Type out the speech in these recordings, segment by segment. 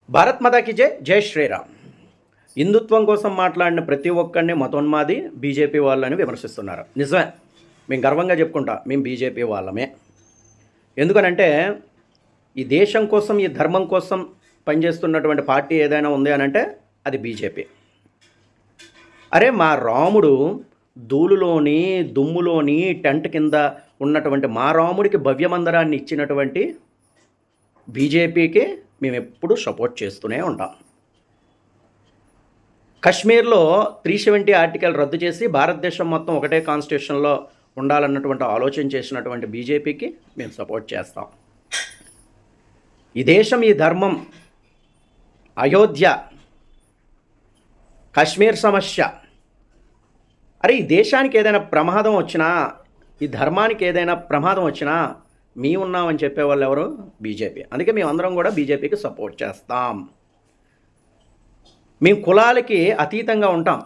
భారత్ మాతాకి జై జై శ్రీరామ్. హిందుత్వం కోసం మాట్లాడిన ప్రతి ఒక్కరిని మతోన్మాది బీజేపీ వాళ్ళని విమర్శిస్తున్నారు. నిజమే, మేము గర్వంగా చెప్పుకుంటాం మేము బీజేపీ వాళ్ళమే. ఎందుకనంటే ఈ దేశం కోసం ఈ ధర్మం కోసం పనిచేస్తున్నటువంటి పార్టీ ఏదైనా ఉంది అని అంటే అది బీజేపీ. అరే మా రాముడు ధూళిలోని దుమ్ములోని టెంట్ కింద ఉన్నటువంటి మా రాముడికి భవ్యమందరాన్ని ఇచ్చినటువంటి బీజేపీకి మేము ఎప్పుడూ సపోర్ట్ చేస్తూనే ఉంటాం. కశ్మీర్లో 370 ఆర్టికల్ రద్దు చేసి భారతదేశం మొత్తం ఒకటే కాన్స్టిట్యూషన్లో ఉండాలన్నటువంటి ఆలోచన చేసినటువంటి బీజేపీకి మేము సపోర్ట్ చేస్తాం. ఈ దేశం ఈ ధర్మం, అయోధ్య, కశ్మీర్ సమస్య, అరే ఈ దేశానికి ఏదైనా ప్రమాదం వచ్చినా, ఈ ధర్మానికి ఏదైనా ప్రమాదం వచ్చినా మీ ఉన్నామని చెప్పేవాళ్ళు ఎవరు? బీజేపీ. అందుకే మేమందరం కూడా బీజేపీకి సపోర్ట్ చేస్తాం. మేము కులాలకి అతీతంగా ఉంటాం.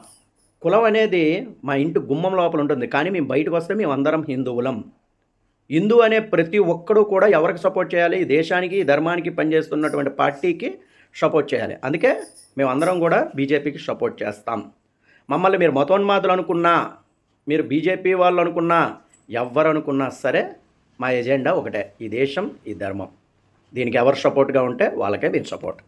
కులం అనేది మా ఇంటి గుమ్మం లోపల ఉంటుంది, కానీ మేము బయటకు వస్తే మేము అందరం హిందువులం. హిందూ అనే ప్రతి ఒక్కడు కూడా ఎవరికి సపోర్ట్ చేయాలి? ఈ దేశానికి ఈ ధర్మానికి పనిచేస్తున్నటువంటి పార్టీకి సపోర్ట్ చేయాలి. అందుకే మేమందరం కూడా బీజేపీకి సపోర్ట్ చేస్తాం. మమ్మల్ని మీరు మతోన్మాదులు అనుకున్నా, మీరు బీజేపీ వాళ్ళు అనుకున్నా, ఎవరు అనుకున్నా సరే మా ఎజెండా ఒకటే, ఈ దేశం ఈ ధర్మం. దీనికి ఎవరు సపోర్ట్గా ఉంటే వాళ్ళకే మేము సపోర్ట్.